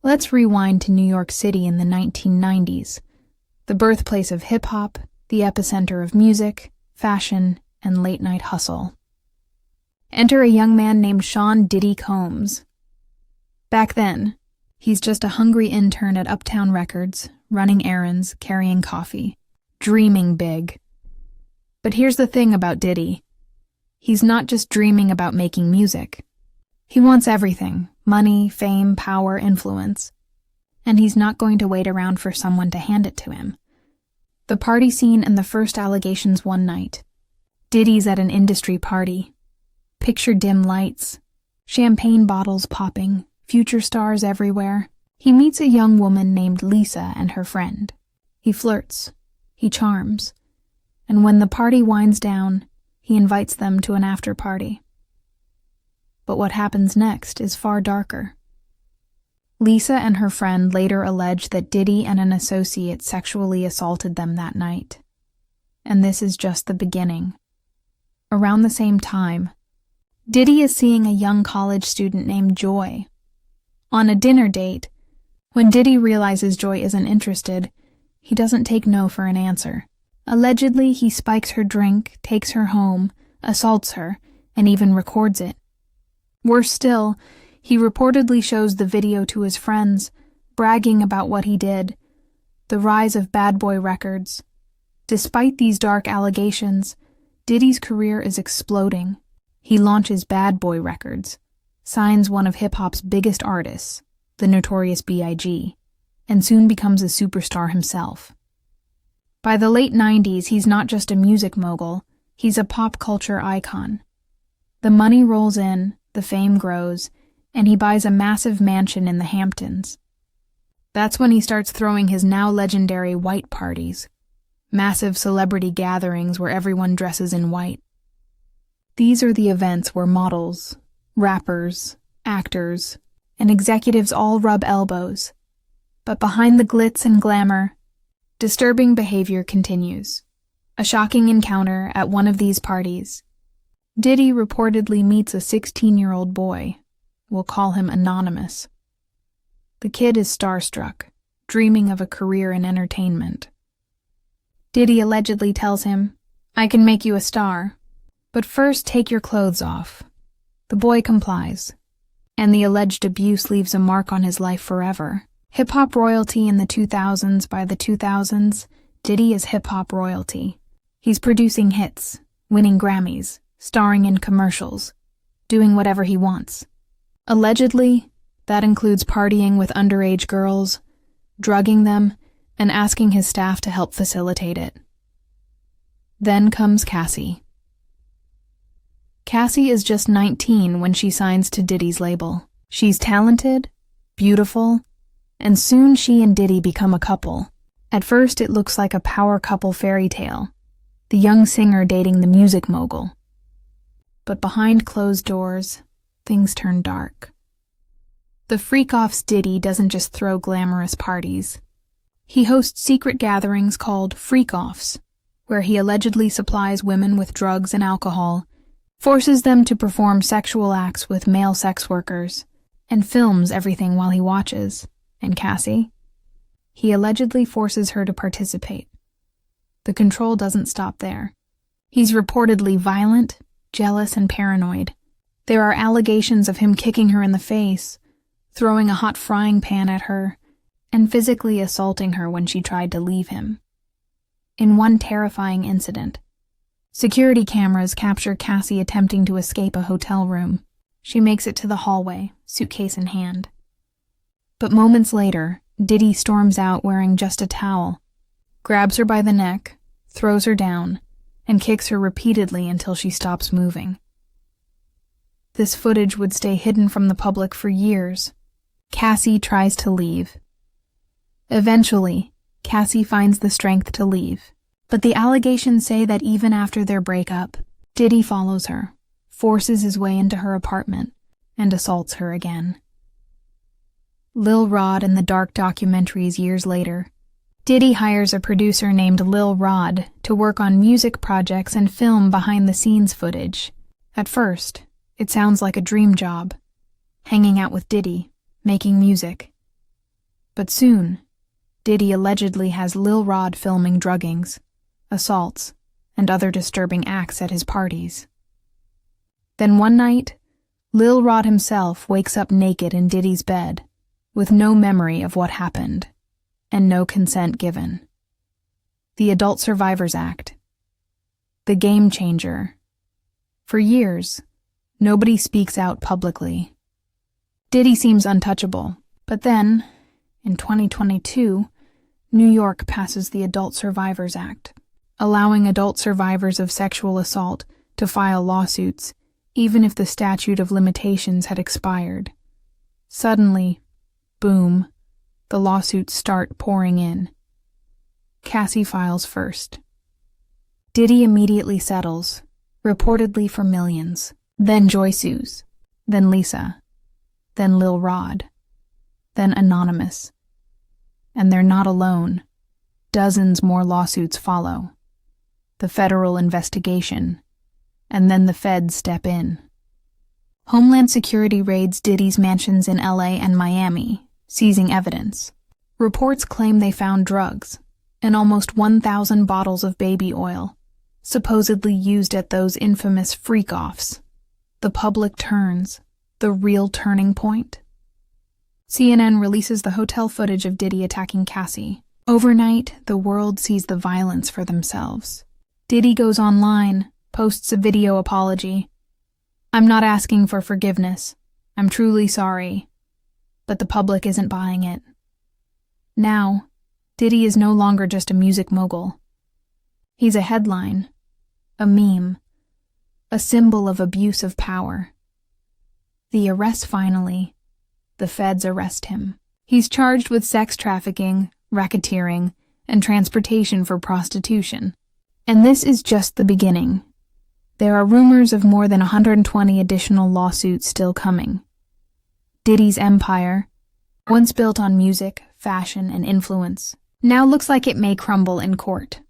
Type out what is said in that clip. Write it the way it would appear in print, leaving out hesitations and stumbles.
Let's rewind to New York City in the 1990s, the birthplace of hip-hop, the epicenter of music, fashion, and late-night hustle. Enter a young man named Sean Diddy Combs. Back then, he's just a hungry intern at Uptown Records, running errands, carrying coffee, dreaming big. But here's the thing about Diddy. He's not just dreaming about making music. He wants everything: money, fame, power, influence. And he's not going to wait around for someone to hand it to him. The party scene and the first allegations one night. Diddy's at an industry party. Picture dim lights, champagne bottles popping, future stars everywhere. He meets a young woman named Lisa and her friend. He flirts. He charms. And when the party winds down, he invites them to an after party. But what happens next is far darker. Lisa and her friend later allege that Diddy and an associate sexually assaulted them that night. And this is just the beginning. Around the same time, Diddy is seeing a young college student named Joy. On a dinner date, when Diddy realizes Joy isn't interested, he doesn't take no for an answer. Allegedly, he spikes her drink, takes her home, assaults her, and even records it. Worse still, he reportedly shows the video to his friends, bragging about what he did. The rise of bad boy records. Despite these dark allegations, Diddy's career is exploding. He launches Bad Boy Records, signs one of hip-hop's biggest artists, the Notorious B.I.G., and soon becomes a superstar himself. By the late 90s, he's not just a music mogul, he's a pop culture icon. The money rolls in, the fame grows, and he buys a massive mansion in the Hamptons. That's when he starts throwing his now legendary white parties, massive celebrity gatherings where everyone dresses in white. These are the events where models, rappers, actors, and executives all rub elbows. But behind the glitz and glamour, disturbing behavior continues. A shocking encounter at one of these parties. Diddy reportedly meets a 16-year-old boy. We'll call him Anonymous. The kid is starstruck, dreaming of a career in entertainment. Diddy allegedly tells him, "I can make you a star, but first take your clothes off." The boy complies, and the alleged abuse leaves a mark on his life forever. Hip-hop royalty in the 2000s. By the 2000s, Diddy is hip-hop royalty. He's producing hits, winning Grammys, starring in commercials, doing whatever he wants. Allegedly, that includes partying with underage girls, drugging them, and asking his staff to help facilitate it. Then comes Cassie. Cassie is just 19 when she signs to Diddy's label. She's talented, beautiful, and soon she and Diddy become a couple. At first, it looks like a power couple fairy tale, the young singer dating the music mogul. But behind closed doors, things turn dark. The freak-off's Diddy doesn't just throw glamorous parties. He hosts secret gatherings called freak-offs, where he allegedly supplies women with drugs and alcohol, forces them to perform sexual acts with male sex workers, and films everything while he watches. And Cassie? He allegedly forces her to participate. The control doesn't stop there. He's reportedly violent, jealous, and paranoid. There are allegations of him kicking her in the face, throwing a hot frying pan at her, and physically assaulting her when she tried to leave him. In one terrifying incident, security cameras capture Cassie attempting to escape a hotel room. She makes it to the hallway, suitcase in hand. But moments later, Diddy storms out wearing just a towel, grabs her by the neck, throws her down, and kicks her repeatedly until she stops moving. This footage would stay hidden from the public for years. Cassie tries to leave. Eventually, Cassie finds the strength to leave. But the allegations say that even after their breakup, Diddy follows her, forces his way into her apartment, and assaults her again. Lil Rod in the dark documentaries years later. Diddy hires a producer named Lil Rod to work on music projects and film behind-the-scenes footage. At first, it sounds like a dream job. Hanging out with Diddy, making music, But soon, Diddy allegedly has Lil Rod filming druggings, assaults, and other disturbing acts at his parties. Then one night, Lil Rod himself wakes up naked in Diddy's bed, with no memory of what happened, and no consent given. The Adult Survivors Act. The game changer. For years, nobody speaks out publicly. Diddy seems untouchable, but then, in 2022, New York passes the Adult Survivors Act, allowing adult survivors of sexual assault to file lawsuits even if the statute of limitations had expired. Suddenly, boom, the lawsuits start pouring in. Cassie files first. Diddy immediately settles, reportedly for millions. Then Joy sues. Then Lisa. Then Lil Rod. Then Anonymous. And they're not alone. Dozens more lawsuits follow. The federal investigation. And then the feds step in. Homeland Security raids Diddy's mansions in LA and Miami, seizing evidence. Reports claim they found drugs and almost 1,000 bottles of baby oil, supposedly used at those infamous freak-offs. The public turns, the real turning point. CNN releases the hotel footage of Diddy attacking Cassie. Overnight, the world sees the violence for themselves. Diddy goes online, posts a video apology. "I'm not asking for forgiveness. I'm truly sorry." But the public isn't buying it. Now, Diddy is no longer just a music mogul. He's a headline, a meme, a symbol of abuse of power. The arrest finally. The feds arrest him. He's charged with sex trafficking, racketeering, and transportation for prostitution. And this is just the beginning. There are rumors of more than 120 additional lawsuits still coming. Diddy's empire, once built on music, fashion, and influence, now looks like it may crumble in court.